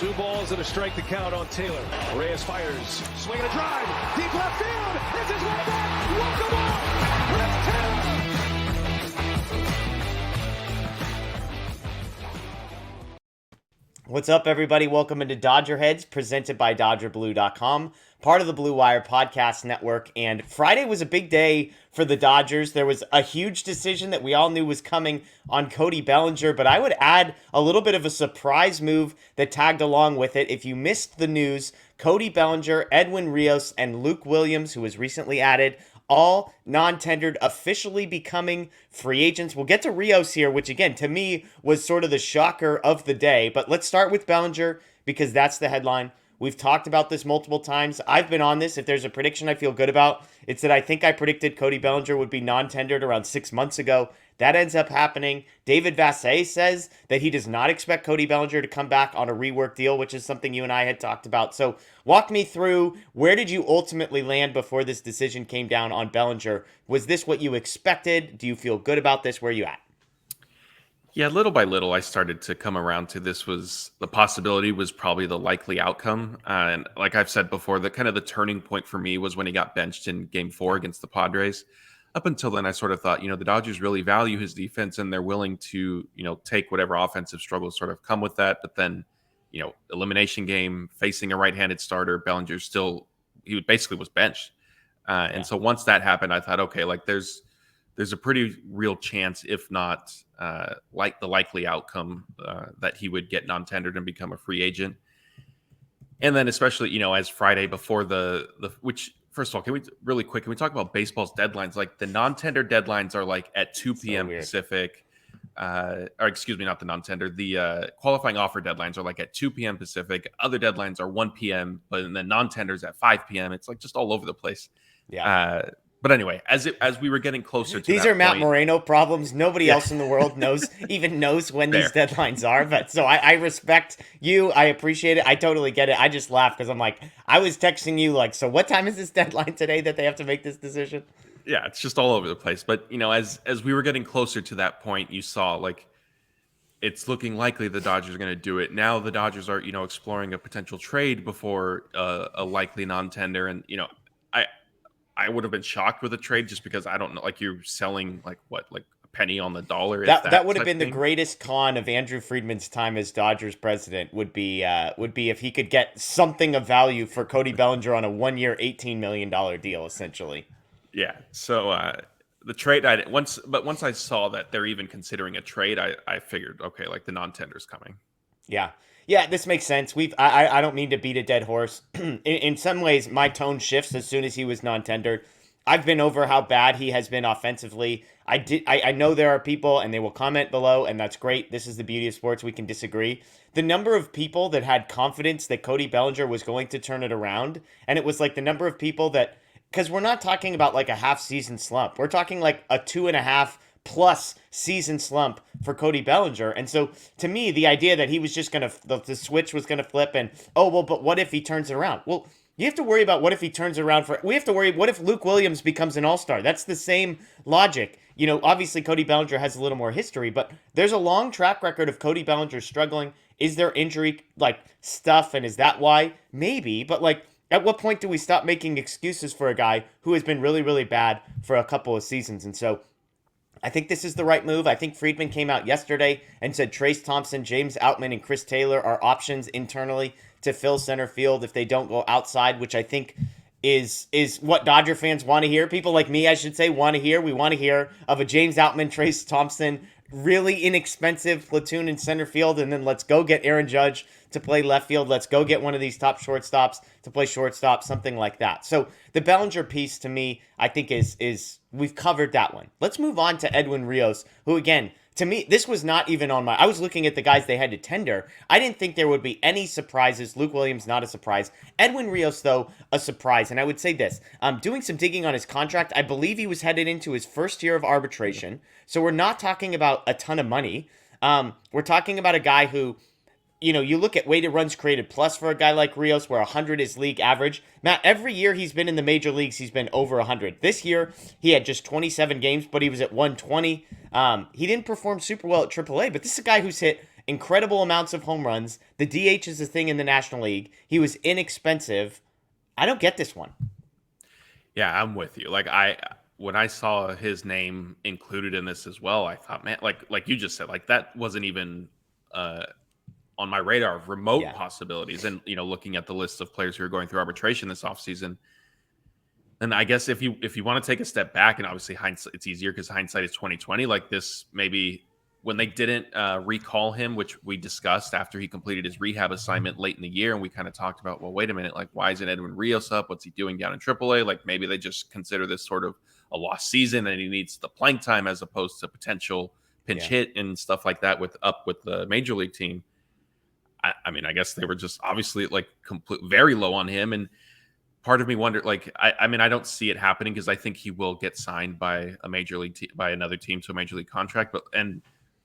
Two balls and a strike to count on Taylor. Reyes fires, swinging a drive, deep left field. This is one back. Walk the ball. Let's Taylor. What's up, everybody? Welcome into DodgerHeads, presented by DodgerBlue.com, part of the Blue Wire Podcast Network. And Friday was a big day for the Dodgers. There was a huge decision that we all knew was coming on Cody Bellinger, but I would add a little bit of a surprise move that tagged along with it. If you missed the news, Cody Bellinger, Edwin Rios, and Luke Williams, who was recently added, all non-tendered, officially becoming free agents. We'll get to Rios here, which again, to me, was sort of the shocker of the day. But let's start with Bellinger, because that's the headline. We've talked about this multiple times. I've been on this. If there's a prediction I feel good about, it's that I think I predicted Cody Bellinger would be non-tendered around 6 months ago. That ends up happening. David Vassegh says that he does not expect Cody Bellinger to come back on a rework deal, which is something you and I had talked about. So walk me through, where did you ultimately land before this decision came down on Bellinger? Was this what you expected? Do you feel good about this? Where are you at? Yeah, little by little, I started to come around to this was the possibility was probably the likely outcome. And like I've said before, the kind of the turning point for me was when he got benched in Game 4 against the Padres. Up until then, I sort of thought, the Dodgers really value his defense and they're willing to, take whatever offensive struggles sort of come with that. But then, elimination game, facing a right-handed starter, Bellinger he basically was benched. And so once that happened, I thought, okay, like there's a pretty real chance, if not like the likely outcome, that he would get non-tendered and become a free agent. And then especially, as Friday before which, first of all, can we talk about baseball's deadlines? Like the non-tender deadlines are like at 2 p.m. Pacific, or excuse me, not the non-tender. The qualifying offer deadlines are like at 2 p.m. Pacific. Other deadlines are 1 p.m., but then non-tenders at 5 p.m. It's like just all over the place. Yeah. But anyway, as we were getting closer to these that are Matt point, Moreno problems. Nobody else in the world knows when these deadlines are. But so I respect you. I appreciate it. I totally get it. I just laugh because I'm like, I was texting you like, so what time is this deadline today that they have to make this decision? Yeah, it's just all over the place. But as we were getting closer to that point, you saw like it's looking likely the Dodgers are going to do it. Now the Dodgers are exploring a potential trade before a likely non-tender, and I would have been shocked with a trade just because I don't know, like you're selling like a penny on the dollar. That would have been the greatest con of Andrew Friedman's time as Dodgers president would be if he could get something of value for Cody Bellinger on a 1-year, $18 million deal, essentially. Yeah. So the trade, once I saw that they're even considering a trade, I figured, okay, like the non-tender's coming. Yeah, this makes sense. I don't mean to beat a dead horse. In some ways, my tone shifts as soon as he was non-tendered. I've been over how bad he has been offensively. I know there are people, and they will comment below, and that's great. This is the beauty of sports. We can disagree. The number of people that had confidence that Cody Bellinger was going to turn it around, and it was like the number of people that, because we're not talking about like a half-season slump. We're talking like a 2.5 plus season slump for Cody Bellinger. And so to me, the idea that he was just going to, the switch was going to flip and, but what if he turns it around? Well, you have to worry about what if he turns around we have to worry, what if Luke Williams becomes an all-star? That's the same logic. Obviously Cody Bellinger has a little more history, but there's a long track record of Cody Bellinger struggling. Is there injury stuff? And is that why? Maybe, but at what point do we stop making excuses for a guy who has been really, really bad for a couple of seasons? And so I think this is the right move. I think Friedman came out yesterday and said Trace Thompson, James Outman, and Chris Taylor are options internally to fill center field if they don't go outside, which I think is what Dodger fans want to hear. People like me, I should say, want to hear. We want to hear of a James Outman, Trace Thompson, really inexpensive platoon in center field, and then let's go get Aaron Judge to play left field. Let's go get one of these top shortstops to play shortstop, something like that. So the Bellinger piece to me, I think is we've covered that one. Let's move on to Edwin Rios, who again, to me, this was not even on I was looking at the guys they had to tender. I didn't think there would be any surprises. Luke Williams, not a surprise. Edwin Rios, though, a surprise. And I would say this, doing some digging on his contract, I believe he was headed into his first year of arbitration. So we're not talking about a ton of money. We're talking about a guy who, you look at weighted runs created plus for a guy like Rios, where 100 is league average. Matt, every year he's been in the major leagues, he's been over 100. This year, he had just 27 games, but he was at 120. He didn't perform super well at AAA, but this is a guy who's hit incredible amounts of home runs. The DH is a thing in the National League. He was inexpensive. I don't get this one. Yeah, I'm with you. Like when I saw his name included in this as well, I thought, man, like you just said, like that wasn't even on my radar of remote possibilities. And looking at the list of players who are going through arbitration this offseason, and I guess if you want to take a step back, and obviously hindsight, it's easier because hindsight is 2020. Like this, maybe when they didn't recall him, which we discussed after he completed his rehab assignment late in the year, and we kind of talked about, well, wait a minute, like why isn't Edwin Rios up? What's he doing down in AAA? Like maybe they just consider this sort of a lost season, and he needs the playing time as opposed to potential pinch hit and stuff like that with the major league team. I mean, I guess they were just obviously like very low on him, and part of me wondered, like, I mean, I don't see it happening because I think he will get signed by a major league by another team to a major league contract. But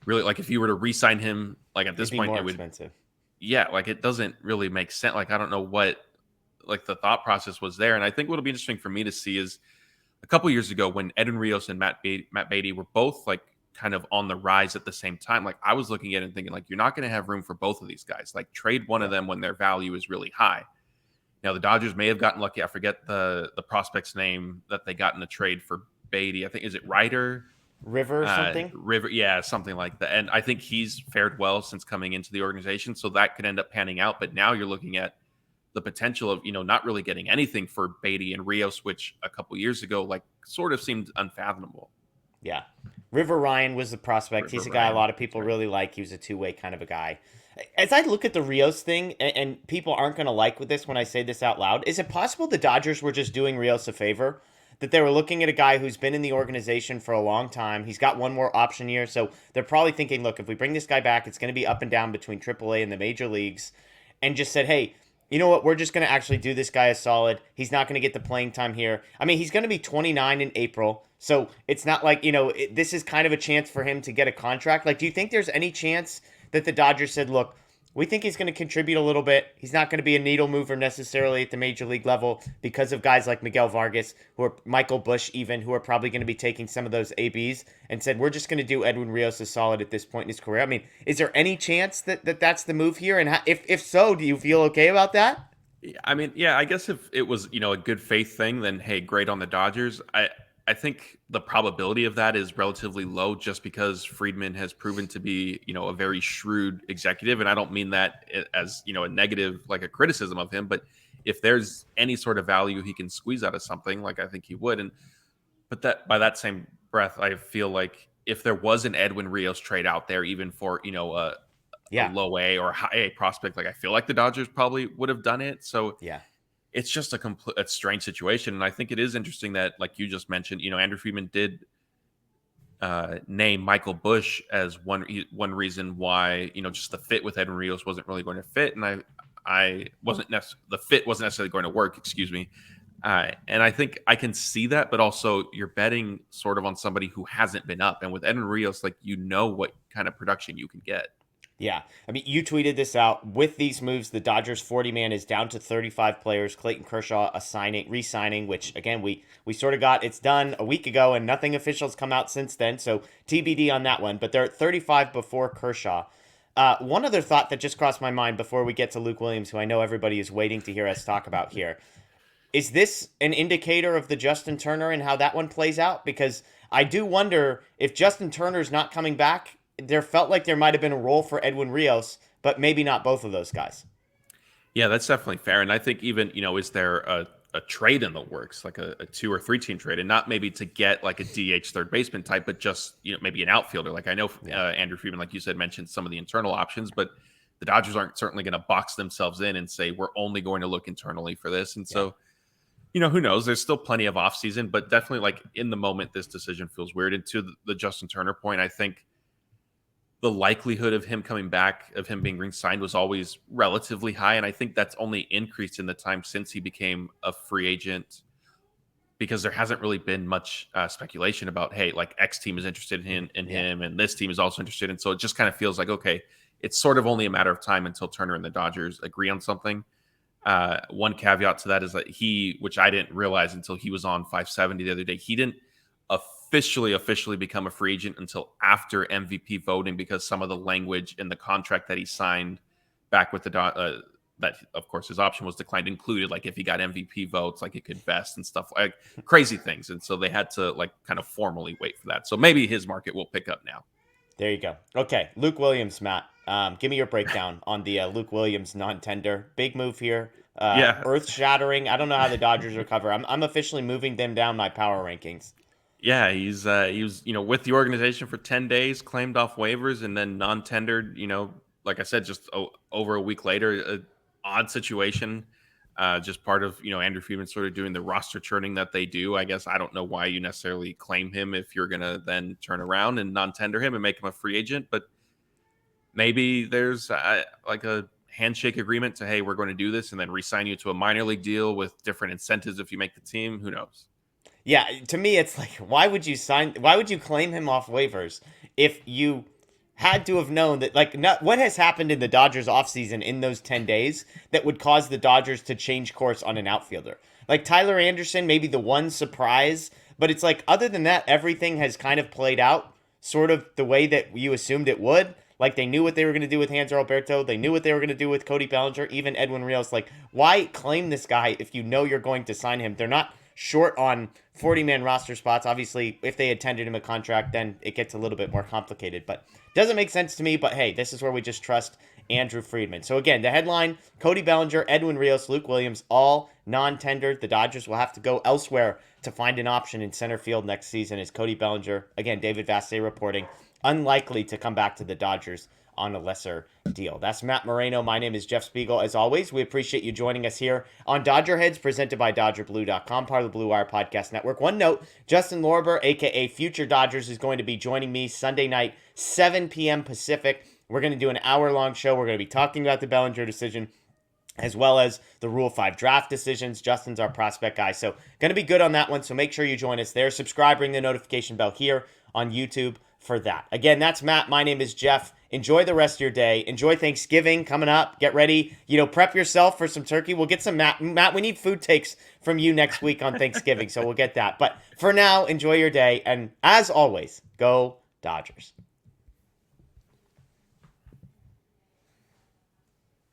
really, like, if you were to re-sign him, like at this point, more it would expensive. Yeah, like it doesn't really make sense. Like I don't know what like the thought process was there, and I think what'll be interesting for me to see is a couple years ago when Edwin Rios and Matt Beatty were both like kind of on the rise at the same time. Like I was looking at it and thinking, like, you're not going to have room for both of these guys. Like trade one of them when their value is really high. Now, the Dodgers may have gotten lucky. I forget the prospect's name that they got in the trade for Beatty. I think, is it Ryder? River or something? River, yeah, something like that. And I think he's fared well since coming into the organization, so that could end up panning out. But now you're looking at the potential of, not really getting anything for Beatty and Rios, which a couple years ago, like, sort of seemed unfathomable. Yeah. River Ryan was the prospect. He's a guy a lot of people really like. He was a two-way kind of a guy. As I look at the Rios thing, and people aren't going to like with this when I say this out loud, is it possible the Dodgers were just doing Rios a favor? That they were looking at a guy who's been in the organization for a long time. He's got one more option year, so they're probably thinking, look, if we bring this guy back, it's going to be up and down between AAA and the major leagues, and just said, hey, you know what, we're just going to actually do this guy a solid. He's not going to get the playing time here. I mean, he's going to be 29 in April, so it's not like, this is kind of a chance for him to get a contract. Like, do you think there's any chance that the Dodgers said, look, we think he's going to contribute a little bit. He's not going to be a needle mover necessarily at the major league level because of guys like Miguel Vargas, who are Michael Busch even, who are probably going to be taking some of those ABs, and said, we're just going to do Edwin Rios a solid at this point in his career. I mean, is there any chance that that's the move here? And if so, do you feel okay about that? I mean, yeah, I guess if it was, a good faith thing, then hey, great on the Dodgers. I think the probability of that is relatively low just because Friedman has proven to be, a very shrewd executive. And I don't mean that as, a negative, like a criticism of him, but if there's any sort of value he can squeeze out of something, like I think he would. But that by that same breath, I feel like if there was an Edwin Rios trade out there, even for, a low A or high A prospect, like I feel like the Dodgers probably would have done it. So yeah. It's just a strange situation. And I think it is interesting that, like you just mentioned, Andrew Friedman did name Michael Busch as one reason why, just the fit with Edwin Rios wasn't really going to fit. And the fit wasn't necessarily going to work, excuse me. And I think I can see that, but also you're betting sort of on somebody who hasn't been up. And with Edwin Rios, like, what kind of production you can get. Yeah. I mean, you tweeted this out. With these moves, the Dodgers 40-man is down to 35 players. Clayton Kershaw re-signing, which, again, we sort of got it's done a week ago, and nothing official has come out since then, so TBD on that one. But they're at 35 before Kershaw. One other thought that just crossed my mind before we get to Luke Williams, who I know everybody is waiting to hear us talk about here. Is this an indicator of the Justin Turner and how that one plays out? Because I do wonder if Justin Turner's not coming back, there felt like there might have been a role for Edwin Rios, but maybe not both of those guys. Yeah, that's definitely fair. And I think even, is there a trade in the works, like a 2 or 3 team trade, and not maybe to get like a DH third baseman type, but just, maybe an outfielder. Like I know Andrew Friedman, like you said, mentioned some of the internal options, but the Dodgers aren't certainly going to box themselves in and say, we're only going to look internally for this. And so, who knows? There's still plenty of offseason, but definitely like in the moment, this decision feels weird. And to the Justin Turner point, I think the likelihood of him coming back, of him being re-signed, was always relatively high. And I think that's only increased in the time since he became a free agent, because there hasn't really been much speculation about, hey, like X team is interested in him and this team is also interested in. So it just kind of feels like, okay, it's sort of only a matter of time until Turner and the Dodgers agree on something. One caveat to that is that which I didn't realize until he was on 570 the other day, he didn't officially become a free agent until after MVP voting, because some of the language in the contract that he signed back with the that of course his option was declined included, like if he got MVP votes, like it could vest and stuff, like crazy things. And so they had to like kind of formally wait for that. So maybe his market will pick up now. There you go. Okay, Luke Williams, Matt. Give me your breakdown on the Luke Williams non-tender. Big move here. Yeah. Earth-shattering. I don't know how the Dodgers recover. I'm officially moving them down my power rankings. Yeah, he was with the organization for 10 days, claimed off waivers, and then non-tendered. Like I said, just over a week later, odd situation. Just part of Andrew Friedman sort of doing the roster churning that they do. I guess I don't know why you necessarily claim him if you're gonna then turn around and non-tender him and make him a free agent, but maybe there's like a handshake agreement to, hey, we're going to do this, and then re-sign you to a minor league deal with different incentives if you make the team. Who knows? Yeah, to me, it's like, why would you claim him off waivers if you had to have known that, like, what has happened in the Dodgers offseason in those 10 days that would cause the Dodgers to change course on an outfielder? Like, Tyler Anderson, maybe the one surprise, but it's like, other than that, everything has kind of played out sort of the way that you assumed it would. Like, they knew what they were going to do with Hanser Alberto. They knew what they were going to do with Cody Bellinger, even Edwin Rios. Like, why claim this guy if you know you're going to sign him? They're not short on 40-man roster spots. Obviously, if they had tendered him a contract, then it gets a little bit more complicated. But doesn't make sense to me. But hey, this is where we just trust Andrew Friedman. So again, the headline, Cody Bellinger, Edwin Rios, Luke Williams, all non-tendered. The Dodgers will have to go elsewhere to find an option in center field next season as Cody Bellinger, again, David Vassay reporting, unlikely to come back to the Dodgers on a lesser deal. That's Matt Moreno. My name is Jeff Spiegel. As always, we appreciate you joining us here on DodgerHeads, presented by DodgerBlue.com, part of the Blue Wire Podcast Network. One note, Justin Lorber, a.k.a. Future Dodgers, is going to be joining me Sunday night, 7 p.m. Pacific. We're going to do an hour-long show. We're going to be talking about the Bellinger decision, as well as the Rule 5 draft decisions. Justin's our prospect guy, so going to be good on that one, so make sure you join us there. Subscribe, ring the notification bell here on YouTube for that. Again, that's Matt. My name is Jeff. Enjoy the rest of your day. Enjoy Thanksgiving coming up. Get ready. Prep yourself for some turkey. We'll get some Matt, we need food takes from you next week on Thanksgiving, so we'll get that. But for now, enjoy your day. And as always, go Dodgers.